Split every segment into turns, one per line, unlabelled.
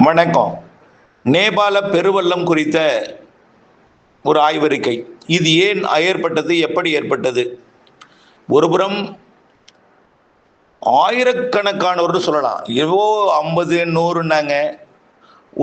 வணக்கம். நேபாள பெருவெள்ளம் குறித்த ஒரு ஆய்வறிக்கை. இது ஏன் ஏற்பட்டது, எப்படி ஏற்பட்டது? ஒருபுறம் ஆயிரக்கணக்கானோர்னு சொல்லலாம். ஏதோ 50, 100ன்னாங்க.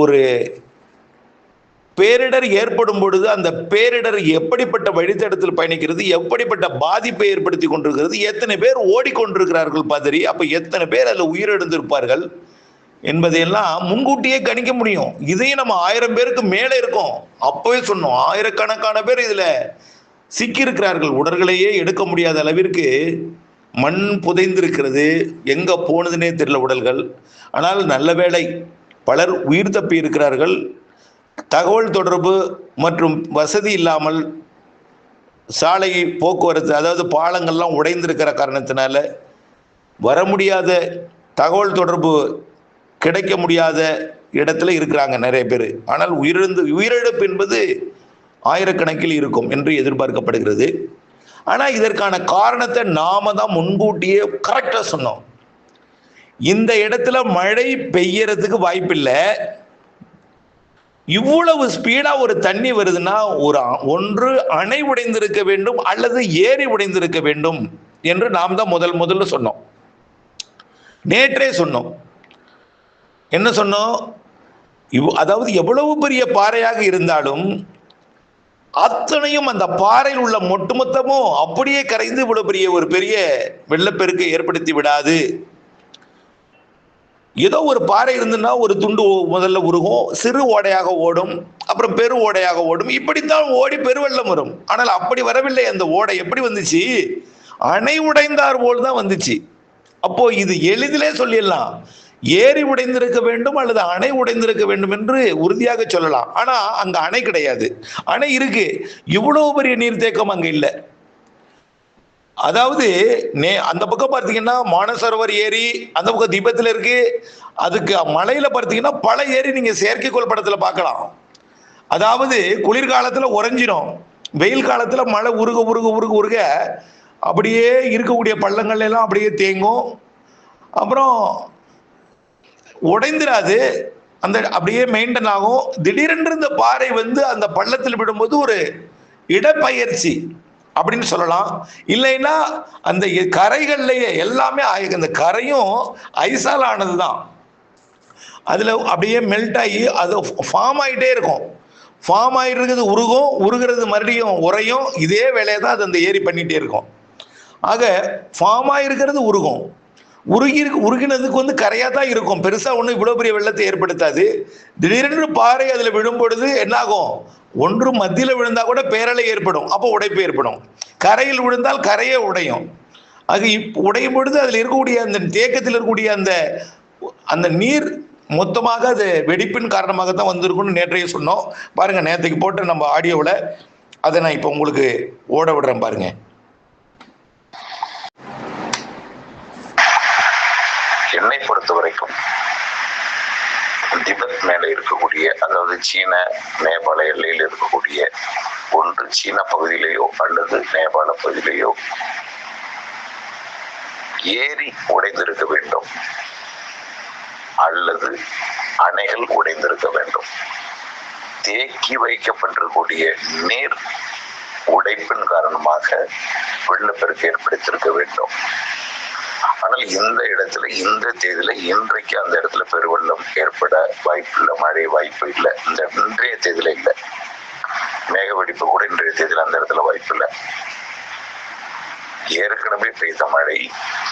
ஒரு பேரிடர் ஏற்படும் பொழுது அந்த பேரிடர் எப்படிப்பட்ட வழித்தடத்தில் பயணிக்கிறது, எப்படிப்பட்ட பாதிப்பை ஏற்படுத்தி கொண்டிருக்கிறது, எத்தனை பேர் ஓடிக்கொண்டிருக்கிறார்கள் பதறி, அப்ப எத்தனை பேர் அதில் உயிரிழந்திருப்பார்கள் என்பதையெல்லாம் முன்கூட்டியே கணிக்க முடியும். இதையும் நம்ம 1000 பேருக்கு மேலே இருக்கோம். அப்பவே சொன்னோம், ஆயிரக்கணக்கான பேர் இதுல சிக்கி இருக்கிறார்கள். உடல்களையே எடுக்க முடியாத அளவிற்கு மண் புதைந்திருக்கிறது. எங்க போனதுன்னே தெரியல உடல்கள். ஆனால் நல்ல வேளை பலர் உயிர் தப்பி இருக்கிறார்கள். தகவல் தொடர்பு மற்றும் வசதி இல்லாமல் சாலை போக்குவரத்து, அதாவது பாலங்கள்லாம் உடைந்திருக்கிற காரணத்தினால வர முடியாத, தகவல் தொடர்பு கிடைக்க முடியாத இடத்துல இருக்கிறாங்க நிறைய பேர். ஆனால் உயிரிழப்பு என்பது ஆயிரக்கணக்கில் இருக்கும் என்று எதிர்பார்க்கப்படுகிறது. ஆனால் இதற்கான காரணத்தை நாம தான் முன்கூட்டியே கரெக்டாக சொன்னோம். இந்த இடத்துல மழை பெய்யறதுக்கு வாய்ப்பில்லை. இவ்வளவு ஸ்பீடா ஒரு தண்ணி வருதுன்னா ஒன்று அணை உடைந்திருக்க வேண்டும் அல்லது ஏரி உடைந்திருக்க வேண்டும் என்று நாம் தான் முதல்ல சொன்னோம். நேற்றே சொன்னோம். என்ன சொன்னோம்? அதாவது எவ்வளவு பெரிய பாறையாக இருந்தாலும் அத்தனையும் அந்த பாறையில் உள்ள ஒட்டுமொத்தமும் அப்படியே கரைந்து இவ்வளவு பெரிய வெள்ளப்பெருக்கை ஏற்படுத்தி விடாது. ஏதோ ஒரு பாறை இருந்துன்னா ஒரு துண்டு முதல்ல உருகும், சிறு ஓடையாக ஓடும், அப்புறம் பெரு ஓடையாக ஓடும். இப்படித்தான் ஓடி பெருவெள்ளம் வரும். ஆனால் அப்படி வரவில்லை. அந்த ஓடை எப்படி வந்துச்சு? அணை உடைந்தார் போல் தான் வந்துச்சு. அப்போ இது எளிதிலே சொல்லிடலாம், ஏரி உடைந்திருக்க வேண்டும் அல்லது அணை உடைந்திருக்க வேண்டும் என்று உறுதியாக சொல்லலாம். ஆனா அங்க அணை கிடையாது. அணை இருக்கு, இவ்வளவு பெரிய நீர்த்தேக்கம் அங்க இல்லை. அதாவது அந்த பக்கம் பார்த்தீங்கன்னா மானசரோவர் ஏரி அந்த பக்கம் திபெத்தில் இருக்கு. அதுக்கு மலையில பார்த்தீங்கன்னா பல ஏரி நீங்க செயற்கைக்கோள் படத்தில் பார்க்கலாம். அதாவது குளிர்காலத்தில் உறைஞ்சிடும், வெயில் காலத்தில் மழை உருக உருக உருக உருக அப்படியே இருக்கக்கூடிய பள்ளங்கள் எல்லாம் அப்படியே தேங்கும். அப்புறம் உடைந்திராது, அந்த அப்படியே மெயின்டைன் ஆகும். திடீரென்று இந்த பாறை வந்து அந்த பள்ளத்தில் விடும்போது ஒரு இடப்பெயர்ச்சி அப்படின்னு சொல்லலாம். இல்லைன்னா அந்த கரைகள்லயே எல்லாமே அந்த கரையும் ஐசால் ஆனதுதான். அதுல அப்படியே மெல்ட் ஆகி அது ஃபார்ம் ஆகிட்டே இருக்கும். ஃபார்ம் ஆகிட்டு இருக்கிறது உருகும், உருகிறது மறுபடியும் உறையும். இதே வேலையை தான் அது அந்த ஏரி பண்ணிட்டே இருக்கும். ஆக ஃபார்ம் ஆகிருக்கிறது உருகும், உருகினதுக்கு வந்து கரையாக தான் இருக்கும். பெருசாக ஒன்றும் இவ்வளோ பெரிய வெள்ளத்தை ஏற்படுத்தாது. திடீரென்று பாறை அதில் விடும் பொழுது என்னாகும்? ஒன்று மத்தியில் விழுந்தா கூட பேரலை ஏற்படும், அப்போ உடைப்பு ஏற்படும். கரையில் விழுந்தால் கரையே உடையும். அது உடையும் பொழுது அதில் இருக்கக்கூடிய அந்த தேக்கத்தில் இருக்கக்கூடிய அந்த நீர் மொத்தமாக அது வெடிப்பின் காரணமாக தான் வந்திருக்கும்னு நேற்றைய சொன்னோம். பாருங்க, நேற்றைக்கு போட்டு நம்ம ஆடியோவில் அதை நான் இப்போ உங்களுக்கு ஓட விடுறேன் பாருங்க.
என்னை பொறுத்த வரைக்கும் திபெத் மேல இருக்கக்கூடிய, அதாவது சீன நேபாள எல்லையில் இருக்கக்கூடிய ஒன்று சீன பகுதியிலேயோ அல்லது நேபாள பகுதியிலேயோ ஏரி உடைந்திருக்க வேண்டும் அல்லது அணைகள் உடைந்திருக்க வேண்டும். தேக்கி வைக்கப்பட்டிருக்கக்கூடிய நீர் உடைப்பின் காரணமாக வெள்ளப்பெருக்கு ஏற்படுத்தியிருக்க வேண்டும். ஆனால் இந்த இடத்துல, இந்த தேதியில, இன்றைக்கு அந்த இடத்துல பெருவெள்ளம் ஏற்பட வாய்ப்பு இல்லை, மழை வாய்ப்பு இல்லை. இந்த இன்றைய தேதியில இல்லை. மேக வெடிப்பு கூட இன்றைய தேதியில அந்த இடத்துல வாய்ப்பு இல்லை. ஏற்கனவே பெய்த மழை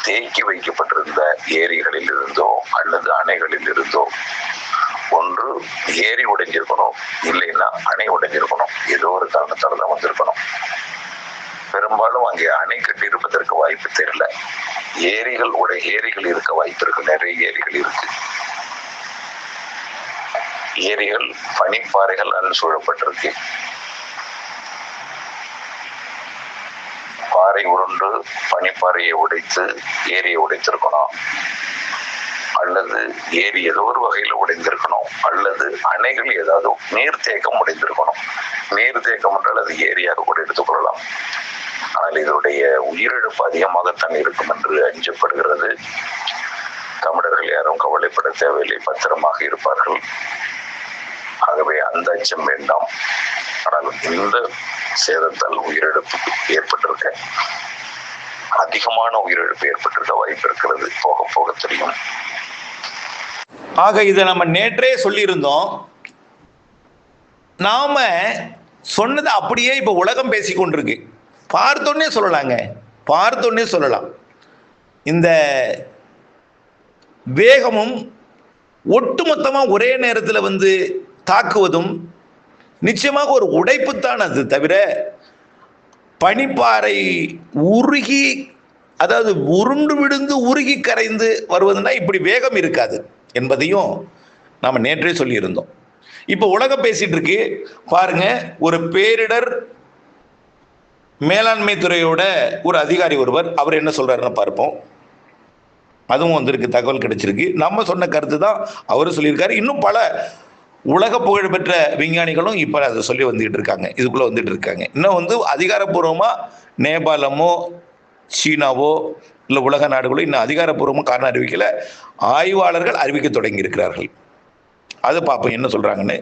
தேக்கி வைக்கப்பட்டிருந்த ஏரிகளில் இருந்தோ அல்லது அணைகளில் இருந்தோ ஒன்று ஏரி உடைஞ்சிருக்கணும், இல்லைன்னா அணை உடைஞ்சிருக்கணும். ஏதோ ஒரு காரணத்தால தான் வந்திருக்கணும். பெரும்பாலும் அங்கே அணை கட்டி இருப்பதற்கு வாய்ப்பு தெரியல. ஏரிகள் இருக்க வாய்ப்பு இருக்கு. நிறைய ஏரிகள் இருக்கு. ஏரிகள் பனிப்பாறைகள் சூழப்பட்டிருக்கு. பாறை உருண்டு பனிப்பாறையை உடைத்து ஏரியை உடைத்திருக்கணும், அல்லது ஏரி ஏதோ ஒரு வகையில உடைந்திருக்கணும், அல்லது அணைகள் ஏதாவது நீர்த்தேக்கம் உடைந்திருக்கணும். நீர்த்தேக்கம் என்றால் அது ஏரியாக கூட எடுத்துக்கொள்ளலாம். ஆனால் இதனுடைய உயிரிழப்பு அதிகமாகத்தான் இருக்கும் என்று அஞ்சப்படுகிறது. தமிழர்கள் யாரும் கவலைப்பட தேவையில்லை, பத்திரமாக இருப்பார்கள். ஆகவே அந்த அச்சம் வேண்டாம். ஆனால் இந்த சேதத்தால் உயிரிழப்பு ஏற்பட்டிருக்க, அதிகமான உயிரிழப்பு ஏற்பட்டிருக்க வாய்ப்பு இருக்கிறது. போக போக தெரியும்.
ஆக இதை நம்ம நேற்றே சொல்லியிருந்தோம். நாம சொன்னது அப்படியே இப்ப உலகம் பேசிக்கொண்டிருக்கு. பார்த்தோன்னே சொல்லலாங்க, பார்த்தோன்னே சொல்லலாம். இந்த வேகமும் ஒட்டுமொத்தமா ஒரே நேரத்தில் வந்து தாக்குவதும் நிச்சயமாக ஒரு உடைப்புத்தான். அது தவிர பனிப்பாறை உருகி, அதாவது உருண்டு விழுந்து உருகி கரைந்து வருவதுன்னா இப்படி வேகம் இருக்காது என்பதையும் நாம் நேற்றே சொல்லியிருந்தோம். இப்போ உலகம் பேசிட்டு இருக்கு பாருங்க. ஒரு பேரிடர் மேலாண்மை துறையோட ஒரு அதிகாரி ஒருவர், அவர் என்ன சொல்றாருன்னு பார்ப்போம். அதுவும் வந்திருக்கு, தகவல் கிடைச்சிருக்கு. நம்ம சொன்ன கருத்து தான் அவரும் சொல்லியிருக்காரு. இன்னும் பல உலக புகழ்பெற்ற விஞ்ஞானிகளும் இப்போ அதை சொல்லி வந்துட்டு இருக்காங்க, இதுக்குள்ள வந்துட்டு இருக்காங்க. இன்னும் வந்து அதிகாரப்பூர்வமாக நேபாளமோ சீனாவோ இல்லை உலக நாடுகளோ இன்னும் அதிகாரப்பூர்வமாக காரணம் அறிவிக்கல. ஆய்வாளர்கள் அறிவிக்க தொடங்கி இருக்கிறார்கள். அது பார்ப்போம் என்ன சொல்றாங்கன்னு.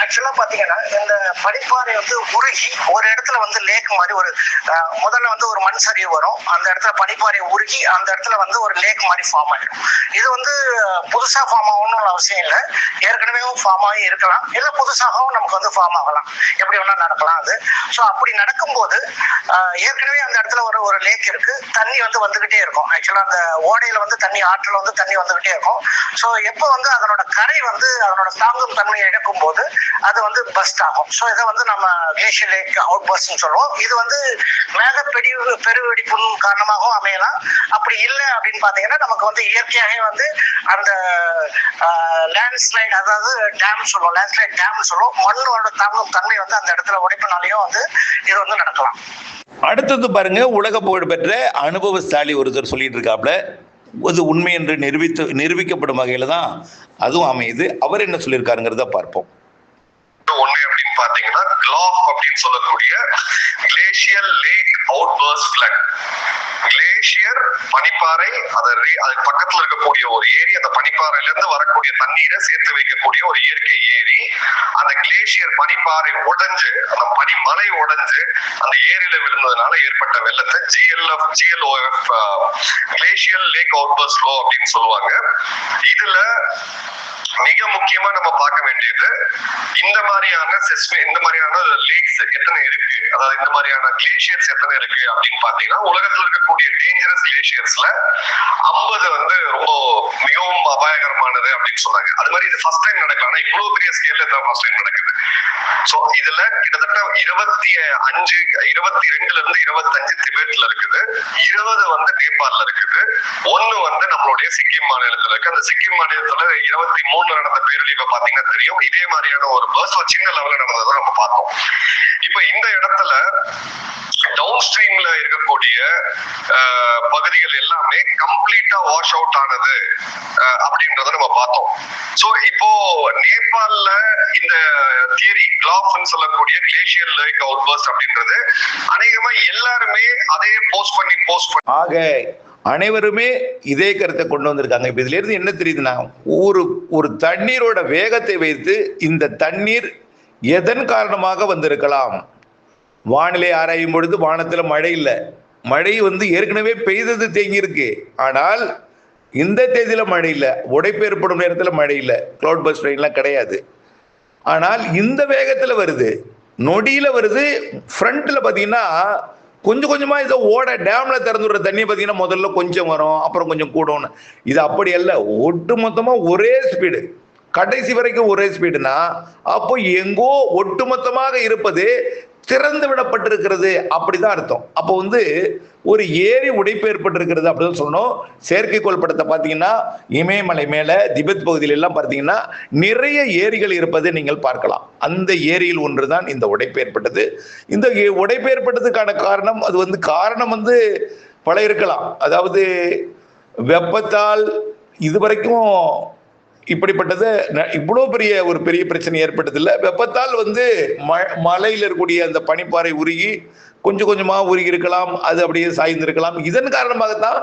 ஆக்சுவலா பாத்தீங்கன்னா இந்த பனிப்பாறை வந்து உருகி ஒரு இடத்துல வந்து லேக் மாதிரி ஒரு முதல்ல வந்து ஒரு மண் சரிவு வரும். அந்த இடத்துல பனிப்பாறை உருகி அந்த இடத்துல வந்து ஒரு லேக் மாதிரி ஃபார்ம் ஆகிடும். இது வந்து புதுசா ஃபார்ம் ஆகணும்னு அவசியம் இல்லை, ஏற்கனவே ஃபார்ம் ஆகி இருக்கலாம், இல்லை புதுசாகவும் நமக்கு வந்து ஃபார்ம் ஆகலாம், எப்படி வேணா நடக்கலாம் அது. ஸோ அப்படி நடக்கும்போது ஏற்கனவே அந்த இடத்துல ஒரு லேக் இருக்கு, தண்ணி வந்து வந்துகிட்டே இருக்கும். ஆக்சுவலா அந்த ஓடையில வந்து தண்ணி, ஆற்றில் வந்து தண்ணி வந்துகிட்டே இருக்கும். ஸோ எப்போ வந்து அதனோட கரை வந்து அதனோட தாங்கும் தன்மையை இழக்கும் போது அது வந்து பஸ்ட் ஆகும். ஸோ இதை வந்து நம்ம கிளேஷியர் லேக் அவுட் பர்ஸ்ட்னு சொல்லுவோம். இது வந்து மேக பெருவெடிப்பின் காரணமாகவும் அமையலாம். அப்படி இல்லை அப்படின்னு பார்த்தீங்கன்னா நமக்கு வந்து இயற்கையாகவே வந்து அந்த லேண்ட்ஸ்லைட், அதாவது டேம் சொல்லுவோம், லேண்ட்ஸ்லைட் டேம் சொல்லுவோம், மண்ணோட தாங்கும் தன்மை வந்து அந்த இடத்துல உடைப்பினாலையும் வந்து இது வந்து நடக்கலாம்.
அடுத்தது பாருங்க, உலக புகழ் பெற்ற அனுபவசாலி ஒருத்தர் சொல்லிட்டு இருக்காப்ல. அது உண்மை என்று நிரூபிக்கப்படும் வகையில தான் அதுவும் அமையுது. அவர் என்ன சொல்லியிருக்காருங்கிறத பார்ப்போம்.
ஒண்ணு அப்படின்னு பாத்தீங்கன்னா கிளாஃப் அப்படின்னு சொல்லக்கூடிய glacial lake outburst flood. Glacier பனிப்பாறை, அது பக்கத்துல இருக்கக்கூடிய ஒரு ஏரி, அந்த பனிப்பாறையில இருந்து வரக்கூடிய தண்ணீரை சேர்த்து வைக்கக்கூடிய ஒரு இயற்கை ஏரி. அந்த கிளேஷியர் பனிப்பாறை உடைஞ்சு, அந்த பனிமலை உடைஞ்சு அந்த ஏரியில விழுந்ததுனால ஏற்பட்ட வெள்ளத்தை GLOF glacial lake outburst flow அப்படின்னு சொல்லுவாங்க. இதுல மிக முக்கியமா நம்ம பார்க்க வேண்டியது இந்த மாதிரியான லேக்ஸ் எத்தனை இருக்கு, அதாவது இந்த மாதிரியான கிளேஷியர்ஸ் எத்தனை இருக்கு அப்படின்னு பாத்தீங்கன்னா, உலகத்துல இருக்கக்கூடிய டேஞ்சரஸ் கிளேஷியர்ஸ்ல 50 வந்து ரொம்ப மிகவும் அபாயகரமானது அப்படின்னு சொன்னாங்க. அது மாதிரி இது ஃபர்ஸ்ட் டைம் நடக்கலாம், ஆனா இவ்வளவு பெரிய ஸ்கேல்ல தான் ஃபர்ஸ்ட் டைம் நடக்குது. சோ இதுல கிட்டத்தட்ட 22ல இருந்து 25 திபெத்ல இருக்குது, 20 வந்து நேபாள்ல இருக்குது, 1 வந்து நம்மளுடைய சிக்கிம் மாநிலத்துல இருக்கு. அந்த சிக்கிம் மாநிலத்துல 23 நடந்த பேரழிவை பாத்தீங்கன்னா தெரியும். இதே மாதிரியான ஒரு பர்ஸ்ட் சின்ன லெவல்ல நடந்ததை நம்ம பார்த்தோம். இப்ப இந்த இடத்துல டவுன் ஸ்ட்ரீம்ல இருக்கக்கூடிய பகுதிகள் எல்லாமே கம்ப்ளீட்டா வாஷ் அவுட் ஆனது அப்படின்றத நம்ம பார்த்தோம். சோ இப்போ நேபாள்ல இந்த தியரி கிளாஃப்னு சொல்லக்கூடிய கிளேஷியர் லேக் அவுட்பர்ஸ்ட் அப்படின்றது அநேகமா எல்லாருமே அதே போஸ்ட் பண்ணி
ஆக அனைவருமே இதே கருத்தை கொண்டு வந்திருக்காங்க. இப்ப இதுல இருந்து என்ன தெரியுதுன்னா, ஒரு தண்ணீரோட வேகத்தை வைத்து இந்த தண்ணீர் எதன் காரணமாக வந்திருக்கலாம். வானிலை ஆராயும் பொழுது வானத்துல மழை இல்லை, மழை வந்து ஏற்கனவே பெய்தது தேங்கி இருக்கு. ஆனால் இந்த தேதியில மழை இல்லை, உடைப்பு ஏற்படும் நேரத்தில் மழை இல்லை, கிளவுட் பஸ்ட் ரெயின்லாம் கிடையாது. ஆனால் இந்த வேகத்துல வருது, நொடியில வருது. ஃப்ரண்ட்ல பாத்தீங்கன்னா கொஞ்சம் கொஞ்சமா இதை ஓட டேம்ல திறந்து விடுற தண்ணி பாத்தீங்கன்னா முதல்ல கொஞ்சம் வரும், அப்புறம் கொஞ்சம் கூடும். இது அப்படி அல்ல, ஒட்டு மொத்தமா ஒரே ஸ்பீடு, கடைசி வரைக்கும் ஒரே ஸ்பீடுனா அப்போ எங்கோ ஒட்டுமொத்தமாக இருப்பது திறந்து விடப்பட்டிருக்கிறது அப்படிதான் அர்த்தம். அப்போ வந்து ஒரு ஏரி உடைப்பு ஏற்பட்டிருக்கிறது அப்படின்னு சொன்னோம். செயற்கைக்கோள் படத்தை பார்த்தீங்கன்னா இமயமலை மேல திபெத் பகுதியில எல்லாம் பார்த்தீங்கன்னா நிறைய ஏரிகள் இருப்பதை நீங்கள் பார்க்கலாம். அந்த ஏரியில் ஒன்றுதான் இந்த உடைப்பு ஏற்பட்டது. இந்த உடைப்பு ஏற்பட்டதுக்கான காரணம் காரணம் பல இருக்கலாம். அதாவது வெப்பத்தால் இதுவரைக்கும் இப்படிப்பட்டது இவ்வளோ பெரிய பிரச்சனை ஏற்பட்டது இல்லை. வெப்பத்தால் மலையில் இருக்கக்கூடிய அந்த பனிப்பாறை உருகி கொஞ்சம் கொஞ்சமாக உருகி இருக்கலாம், அது அப்படியே சாய்ந்திருக்கலாம். இதன் காரணமாகத்தான்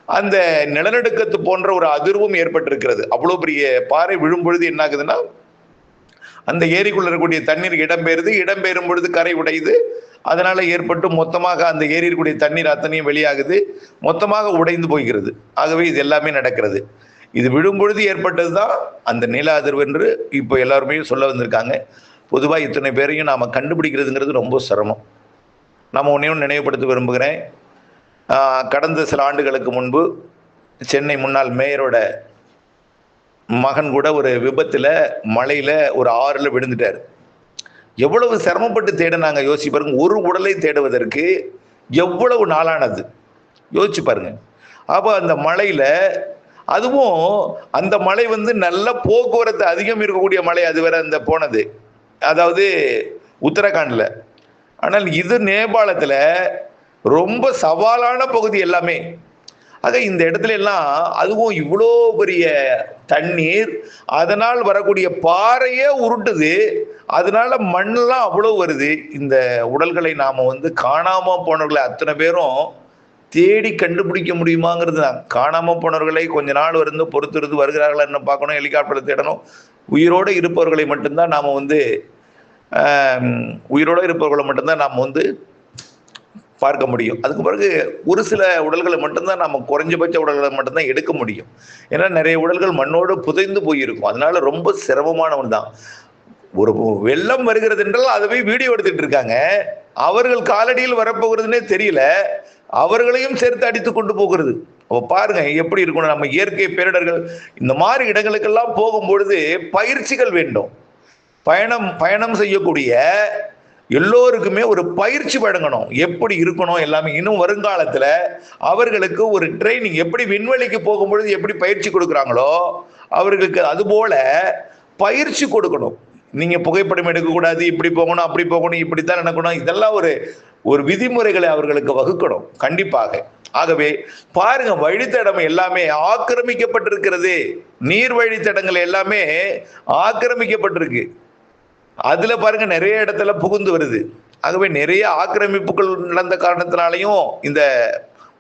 அந்த நிலநடுக்கத்து போன்ற ஒரு அதிர்வும் ஏற்பட்டிருக்கிறது. அவ்வளோ பெரிய பாறை விழும் பொழுது என்ன ஆகுதுன்னா, அந்த ஏரிக்குள்ள இருக்கக்கூடிய தண்ணீர் இடம்பெயரும் பொழுது கரை உடையுது. அதனால ஏற்பட்டு மொத்தமாக அந்த ஏரி இருக்கக்கூடிய தண்ணீர் அத்தனையும் வெளியாகுது, மொத்தமாக உடைந்து போகிறது. ஆகவே இது எல்லாமே நடக்கிறது. இது விழும் பொழுது ஏற்பட்டது தான் அந்த நில அதிர்வு என்று இப்போ எல்லாருமே சொல்ல வந்திருக்காங்க. பொதுவாக இத்தனை பேரையும் நாம் கண்டுபிடிக்கிறதுங்கிறது ரொம்ப சிரமம். நம்ம ஒன்றையும் நினைவுபடுத்த விரும்புகிறேன். கடந்த சில ஆண்டுகளுக்கு முன்பு சென்னை முன்னாள் மேயரோட மகன் கூட ஒரு விபத்தில் மலையில் ஒரு ஆறில் விழுந்துட்டார். எவ்வளவு சிரமப்பட்டு தேடினாங்க யோசிச்சு பாருங்க. ஒரு உடலை தேடுவதற்கு எவ்வளவு நாளானது யோசிச்சு பாருங்க. அப்போ அந்த மலையில், அதுவும் அந்த மலை நல்ல போக்குவரத்து அதிகம் இருக்கக்கூடிய மலை, அது வேற அந்த போனது, அதாவது உத்தரகாண்டில். ஆனால் இது நேபாளத்தில் ரொம்ப சவாலான பகுதி எல்லாமே. ஆக இந்த இடத்துல எல்லாம் அதுவும் இவ்வளோ பெரிய தண்ணீர், அதனால் வரக்கூடிய பாறையே உருட்டுது, அதனால மண்ணெல்லாம் அவ்வளோ வருது. இந்த உடல்களை நாம காணாம போனவர்களை அத்தனை பேரும் தேடி கண்டுபிடிக்க முடியுமாங்கிறது தான். காணாம போனவர்களை கொஞ்ச நாள் பொறுத்திருந்து வருகிறார்களா என்ன பார்க்கணும், ஹெலிகாப்டரில் தேடணும். உயிரோடு இருப்பவர்களை மட்டும்தான் நாம் பார்க்க முடியும். அதுக்கு பிறகு ஒரு சில உடல்களை மட்டும்தான் நம்ம குறைஞ்சபட்ச உடல்களை மட்டும்தான் எடுக்க முடியும். ஏன்னா நிறைய உடல்கள் மண்ணோடு புதைந்து போயிருக்கும். அதனால ரொம்ப சிரமமானவன் தான். ஒரு வெள்ளம் வருகிறது என்றால் அதை போய் வீடியோ எடுத்துட்டு இருக்காங்க. அவர்கள் காலடியில் வரப்போகிறதுனே தெரியல, அவர்களையும் சேர்த்து அடித்து கொண்டு போகிறது. அப்போ பாருங்க எப்படி இருக்கணும். நம்ம இயற்கை பேரிடர்கள் இந்த மாதிரி இடங்களுக்கெல்லாம் போகும்பொழுது பயிற்சிகள் வேண்டும். பயணம் செய்யக்கூடிய எல்லோருக்குமே ஒரு பயிற்சி வழங்கணும், எப்படி இருக்கணும் எல்லாமே. இன்னும் வருங்காலத்துல அவர்களுக்கு ஒரு ட்ரைனிங், எப்படி விண்வெளிக்கு போகும்பொழுது எப்படி பயிற்சி கொடுக்குறாங்களோ அவர்களுக்கு அதுபோல பயிற்சி கொடுக்கணும். நீங்க புகைப்படம் எடுக்கக்கூடாது, இப்படி போகணும், அப்படி போகணும், இப்படித்தான் நடக்கணும், இதெல்லாம் ஒரு விதிமுறைகளை அவர்களுக்கு வகுக்கணும் கண்டிப்பாக. ஆகவே பாருங்க, வழித்தடம் எல்லாமே ஆக்கிரமிக்கப்பட்டிருக்கிறது. நீர் வழித்தடங்கள் எல்லாமே ஆக்கிரமிக்கப்பட்டிருக்கு. அதுல பாருங்க நிறைய இடத்துல புகுந்து வருது. ஆகவே நிறைய ஆக்கிரமிப்புகள் நடந்த காரணத்தினாலையும் இந்த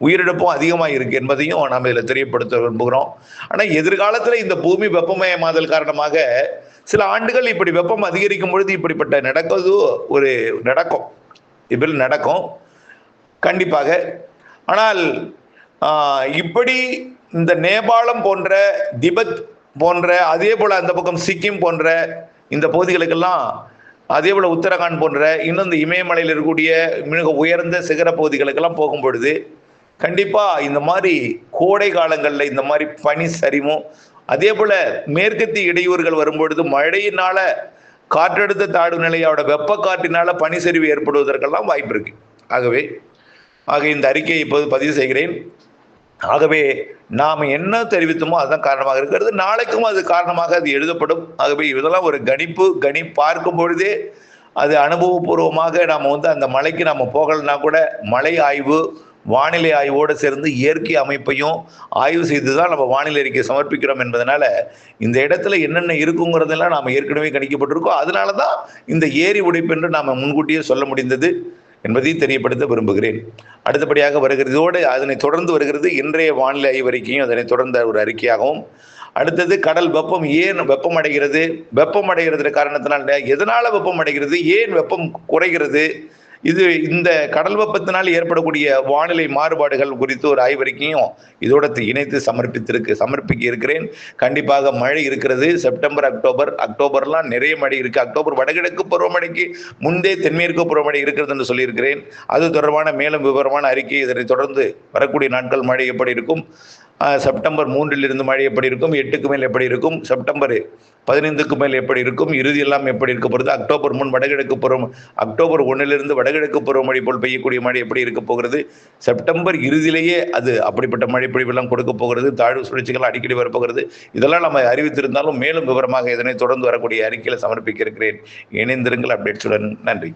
உயிரிழப்பும் அதிகமாக இருக்கு என்பதையும் நாம் இதில் தெரியப்படுத்த விரும்புகிறோம். ஆனால் எதிர்காலத்துல இந்த பூமி வெப்பமயமாதல் காரணமாக சில ஆண்டுகள் இப்படி வெப்பம் அதிகரிக்கும் பொழுது இப்படிப்பட்ட நடக்கும் கண்டிப்பாக. ஆனால் இப்படி இந்த நேபாளம் போன்ற, திபெத் போன்ற, அதே போல அந்த பக்கம் சிக்கிம் போன்ற இந்த பகுதிகளுக்கெல்லாம், அதே போல உத்தரகாண்ட் போன்ற இன்னும் இந்த இமயமலையில் இருக்கக்கூடிய மிக உயர்ந்த சிகர பகுதிகளுக்கெல்லாம் போகும் பொழுது கண்டிப்பா இந்த மாதிரி கோடை காலங்களில் இந்த மாதிரி பனி சரிவும், அதே போல மேற்கத்திய இடையூறுகள் வரும்பொழுது மழையினால, காற்றழுத்த தாழ்வு நிலையோட வெப்ப காற்றினால பனிச்சரிவு ஏற்படுவதற்கெல்லாம் வாய்ப்பு இருக்கு. ஆக இந்த அறிக்கையை இப்போது பதிவு செய்கிறேன். ஆகவே நாம் என்ன தெரிவித்தோமோ அதுதான் காரணமாக இருக்கிறது. நாளைக்கும் அது காரணமாக அது எழுதப்படும். ஆகவே இதெல்லாம் ஒரு பார்க்கும் பொழுதே அது அனுபவபூர்வமாக நாம் அந்த மலைக்கு நாம் போகலன்னா கூட மலை ஆய்வு, வானிலை ஆய்வோடு சேர்ந்து இயற்கை அமைப்பையும் ஆய்வு செய்து தான் நம்ம வானிலை அறிக்கை சமர்ப்பிக்கிறோம் என்பதனால இந்த இடத்துல என்னென்ன இருக்குங்கிறதெல்லாம் நாம் ஏற்கனவே கணிக்கப்பட்டிருக்கோம். அதனால தான் இந்த ஏரி உடைப்பு என்று நாம் முன்கூட்டியே சொல்ல முடிந்தது என்பதை தெரியப்படுத்த விரும்புகிறேன். அடுத்தபடியாக வருகிறதோடு அதனை தொடர்ந்து வருகிறது இன்றைய வானிலை ஆய்வறிக்கையும் அதனை தொடர்ந்த ஒரு அறிக்கையாகவும். அடுத்தது கடல் வெப்பம் ஏன் வெப்பம் அடைகிறது காரணத்தினால எதனால வெப்பம் அடைகிறது, ஏன் வெப்பம் குறைகிறது, இந்த கடல் வெப்பத்தினால் ஏற்படக்கூடிய வானிலை மாறுபாடுகள் குறித்து ஒரு ஆய்வறிக்கையும் இதோட இணைத்து சமர்ப்பிக்க இருக்கிறேன். கண்டிப்பாக மழை இருக்கிறது. செப்டம்பர், அக்டோபர்லாம் நிறைய மழை இருக்கு. அக்டோபர் வடகிழக்கு பருவமழைக்கு முன்பே தென்மேற்கு பருவமழை இருக்கிறது என்று சொல்லியிருக்கிறேன். அது தொடர்பான மேலும் விவரமான அறிக்கை இதனை தொடர்ந்து வரக்கூடிய நாட்கள் மழை எப்படி இருக்கும், செப்டம்பர் 3 மழை எப்படி இருக்கும், 8க்கு மேல் எப்படி இருக்கும், செப்டம்பர் 15க்கு மேல் எப்படி இருக்கும், இறுதி எல்லாம் எப்படி இருக்க போகிறது, அக்டோபர் 1 வடகிழக்கு பருவமழை போல் பெய்யக்கூடிய மழை எப்படி இருக்க போகிறது, செப்டம்பர் இறுதியிலேயே அது அப்படிப்பட்ட மழை பொழிவெல்லாம் கொடுக்க போகிறது, தாழ்வு சுழற்சிகள் அடிக்கடி வரப்போகிறது. இதெல்லாம் நம்ம அறிவித்திருந்தாலும் மேலும் விவரமாக இதனை தொடர்ந்து வரக்கூடிய அறிக்கையில் சமர்ப்பிக்க இருக்கிறேன். இணைந்திருங்கள் அப்டேட்ஸுடன். நன்றி.